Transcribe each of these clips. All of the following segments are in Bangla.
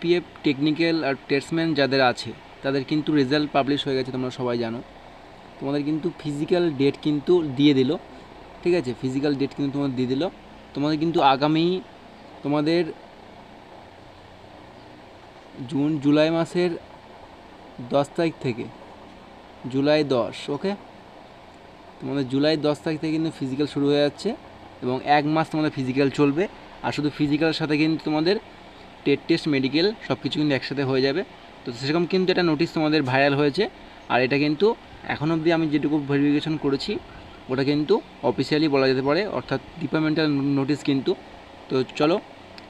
সিআরপিএফ টেকনিক্যাল আর টেস্টম্যান যাদের আছে তাদের কিন্তু রেজাল্ট পাবলিশ হয়ে গেছে, তোমরা সবাই জানো। তোমাদের কিন্তু ফিজিক্যাল ডেট কিন্তু দিয়ে দিল, ঠিক আছে, ফিজিক্যাল ডেট কিন্তু তোমাদের দিয়ে দিল। তোমাদের কিন্তু আগামী তোমাদের জুলাই মাসের 10 তারিখ থেকে, জুলাই 10, ওকে, তোমাদের জুলাই 10 তারিখ থেকে কিন্তু ফিজিক্যাল শুরু হয়ে যাচ্ছে এবং 1 মাস তোমাদের ফিজিক্যাল চলবে। আর শুধু ফিজিক্যালের সাথে কিন্তু তোমাদের টেস্ট মেডিকেল সব কিছু কিন্তু একসাথে হয়ে যাবে। তো সেরকম কিন্তু একটা নোটিশ তোমাদের ভাইরাল হয়েছে। আর এটা কিন্তু এখন অবধি আমি যেটুকু ভেরিফিকেশন করেছি ওটা কিন্তু অফিসিয়ালি বলা যেতে পারে, অর্থাৎ ডিপার্টমেন্টাল নোটিশ কিন্তু। তো চলো,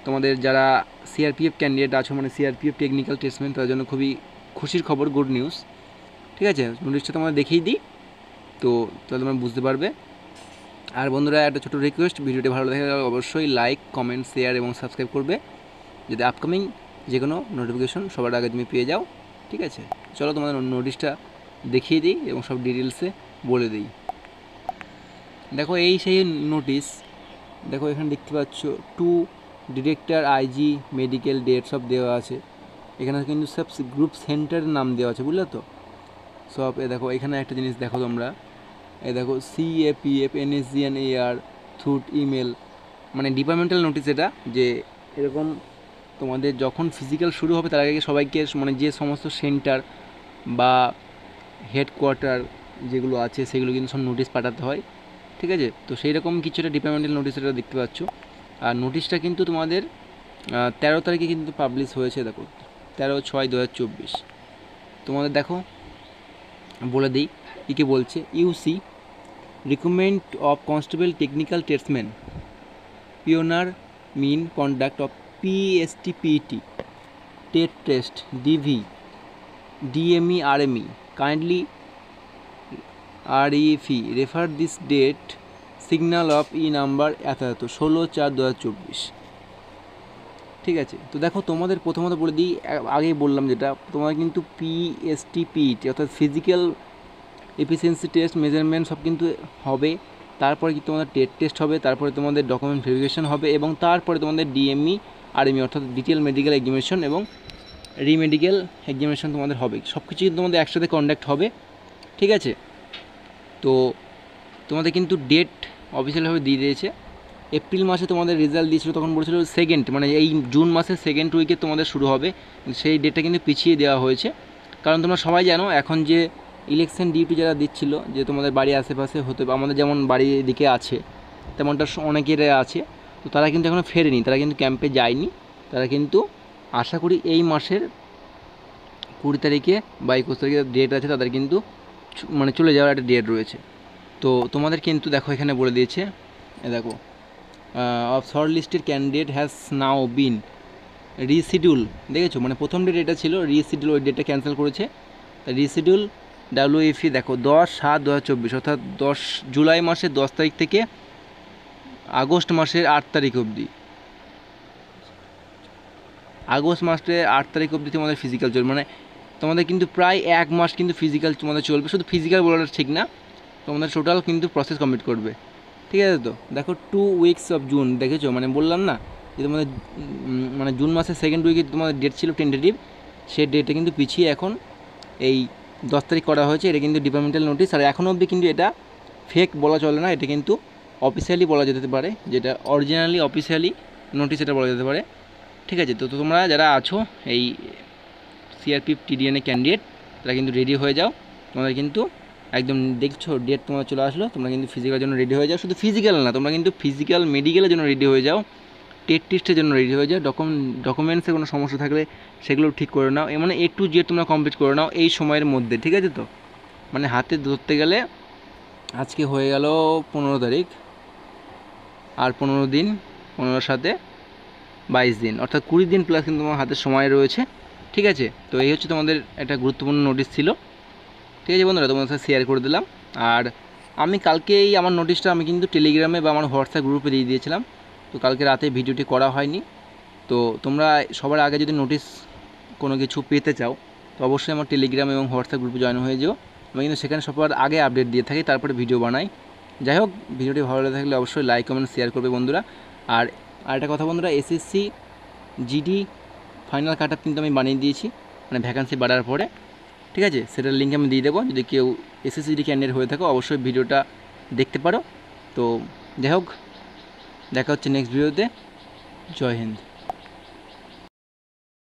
তোমাদের যারা সিআরপিএফ ক্যান্ডিডেট আছো, মানে সিআরপিএফ টেকনিক্যাল টেস্টম্যান, তাদের জন্য খুবই খুশির খবর, গুড নিউজ। ঠিক আছে, নোটিশটা তোমাদের দেখিয়ে দিই, তো তাহলে তোমরা বুঝতে পারবে। আর বন্ধুরা, একটা ছোটো রিকোয়েস্ট, ভিডিওটি ভালো লাগে অবশ্যই লাইক, কমেন্ট, শেয়ার এবং সাবস্ক্রাইব করবে, যদি আপকামিং যে কোনো নোটিফিকেশন সবার আগে তুমি পেয়ে যাও। ঠিক আছে, চলো তোমাদের নোটিশটা দেখিয়ে দিই এবং সব ডিটেলসে বলে দিই। দেখো, এই সেই নোটিশ, দেখো এখানে দেখতে পাচ্ছ to director IG medical date সব দেওয়া আছে। এখানে কিন্তু সব গ্রুপ সেন্টারের নাম দেওয়া আছে, বুঝলে তো সব। দেখো এখানে একটা জিনিস দেখো তোমরা, দেখো সিএপিএফ NSGNAR থ্রু ইমেল, মানে ডিপার্টমেন্টাল নোটিশ এটা, যে এরকম তোমাদের যখন ফিজিক্যাল শুরু হবে তার আগে সবাইকে, মানে যে সমস্ত সেন্টার বা হেডকোয়ার্টার যেগুলো আছে সেগুলো কিন্তু সব নোটিশ পাঠাতে হয়। ঠিক আছে, তো সেই রকম কিছু একটা ডিপার্টমেন্টাল নোটিশ এটা দেখতে পাচ্ছ। আর নোটিশটা কিন্তু তোমাদের 13 তারিখে কিন্তু পাবলিশ হয়েছে। দেখো 13/6/2024। তোমাদের দেখো বলে দিই কী বলছে। ইউসি recommend of constable technical tradesman পিওনার mean conduct of PSTPT TET test DV DME RME kindly REFE refer this date signal of number এত 16/4/2024। ঠিক আছে, তো দেখো তোমাদের প্রথমত বলে দিই, আগেই বললাম যেটা, তোমাদের কিন্তু PSTPT অর্থাৎ ফিজিক্যাল এফিসিয়েন্সি টেস্ট মেজারমেন্ট সব কিন্তু হবে। তারপরে কি তোমাদের টেট টেস্ট হবে, তারপরে তোমাদের ডকুমেন্ট ভেরিফিকেশন হবে এবং তারপরে তোমাদের DME RME অর্থাৎ ডিটেল মেডিকেল এক্সামিনেশন এবং রিমেডিকেল এক্সামিনেশন তোমাদের হবে। সব কিছু কিন্তু তোমাদের একসাথে কন্ডাক্ট হবে। ঠিক আছে, তো তোমাদের কিন্তু ডেট অফিসিয়ালভাবে দিয়ে দিয়েছে। এপ্রিল মাসে তোমাদের রেজাল্ট দিয়েছিল, তখন বলেছিল সেকেন্ড, মানে এই জুন মাসের সেকেন্ড উইকে তোমাদের শুরু হবে। সেই ডেটটা কিন্তু পিছিয়ে দেওয়া হয়েছে, কারণ তোমরা সবাই জানো এখন যে ইলেকশন ডিউটি যারা দিচ্ছিল, যে তোমাদের বাড়ির আশেপাশে হতে, আমাদের যেমন বাড়ির দিকে আছে তেমনটা অনেকের আছে, তো তারা কিন্তু এখনও ফেরেনি, তারা কিন্তু ক্যাম্পে যায়নি। তারা কিন্তু আশা করি এই মাসের 20 তারিখে বা 21 তারিখে ডেট আছে, তাদের কিন্তু মানে চলে যাওয়ার একটা ডেট রয়েছে। তো তোমাদের কিন্তু দেখো এখানে বলে দিয়েছে, দেখো of shortlisted candidate has now been reschedule. দেখেছো, মানে প্রথম ডেট এটা ছিল, রিশিডিউল, ওই ডেটটা ক্যান্সেল করেছে। রিশিডিউল WFE দেখো 10/7/2024, অর্থাৎ জুলাই মাসের 10 তারিখ থেকে আগস্ট মাসের 8 তারিখ অবধি, আগস্ট মাসের 8 তারিখ অবধি তোমাদের ফিজিক্যাল চলবে। মানে তোমাদের কিন্তু প্রায় 1 মাস কিন্তু ফিজিক্যাল তোমাদের চলবে। শুধু ফিজিক্যাল বলাটা ঠিক না, তোমাদের টোটাল কিন্তু প্রসেস কমপ্লিট করবে। ঠিক আছে, তো দেখো 2 উইকস অফ জুন, দেখেছো, মানে বললাম না যে তোমাদের মানে জুন মাসের সেকেন্ড উইকে তোমাদের ডেট ছিল টেন্টেটিভ, সেই ডেটটা কিন্তু পিছিয়ে এখন এই 10 তারিখ করা হয়েছে। এটা কিন্তু ডিপার্টমেন্টাল নোটিশ, আর এখনও অবধি কিন্তু এটা ফেক বলা চলে না, এটা কিন্তু অফিসিয়ালি বলা যেতে পারে, যেটা অরিজিনালি অফিসিয়ালি নোটিশ এটা বলা যেতে পারে। ঠিক আছে, তো তোমরা যারা আছো এই সিআরপিএফ TDNA ক্যান্ডিডেট, তারা কিন্তু রেডি হয়ে যাও। তোমাদের কিন্তু একদম দেখছো ডেট তোমার চলে আসলো, তোমরা কিন্তু ফিজিক্যালের জন্য রেডি হয়ে যাও। শুধু ফিজিক্যাল না, তোমরা কিন্তু ফিজিক্যাল মেডিকেলের জন্য রেডি হয়ে যাও, টেট টেস্টের জন্য রেডি হয়ে যাও। ডকুমেন্টসে কোনো সমস্যা থাকলে সেগুলো ঠিক করে নাও, মানে A to Z তোমরা কমপ্লিট করে নাও এই সময়ের মধ্যে। ঠিক আছে, তো মানে হাতে ধরতে গেলে আজকে হয়ে গেল 15 তারিখ, আর 15 দিন, 15 সাথে 22 দিন, অর্থাৎ 20 দিন প্লাস কিন্তু তোমার হাতে সময় রয়েছে। ঠিক আছে, তো এই হচ্ছে তোমাদের একটা গুরুত্বপূর্ণ নোটিশ ছিল। ঠিক আছে বন্ধুরা, তোমাদের সাথে শেয়ার করে দিলাম। আর আমি কালকেই আমার নোটিশটা আমি কিন্তু টেলিগ্রামে বা আমার হোয়াটসঅ্যাপ গ্রুপে দিয়ে দিয়েছিলাম, তো কালকে রাতে ভিডিওটি করা হয়নি। তো তোমরা সবার আগে যদি নোটিশ কোনো কিছু পেতে চাও, তো অবশ্যই আমার টেলিগ্রাম এবং হোয়াটসঅ্যাপ গ্রুপে জয়েন হয়ে যাও। আমি কিন্তু সেখানে সবার আগে আপডেট দিয়ে থাকি, তারপরে ভিডিও বানাই। যাই হোক, ভিডিওটি ভালো লাগে থাকলে অবশ্যই লাইক কমেন্ট শেয়ার করবে বন্ধুরা। আর একটা কথা বন্ধুরা, SSC GD ফাইনাল কাট আপ কিন্তু আমি বানিয়ে দিয়েছি, মানে ভ্যাকান্সি বাড়ার পরে, ঠিক আছে। সেটার লিঙ্ক আমি দিয়ে দেবো, যদি কেউ এসএসসিডি ক্যান্ডিডেট হয়ে থাকো অবশ্যই ভিডিওটা দেখতে পারো। তো যাই হোক, দেখা হচ্ছে নেক্সট ভিডিওতে। জয় হিন্দ।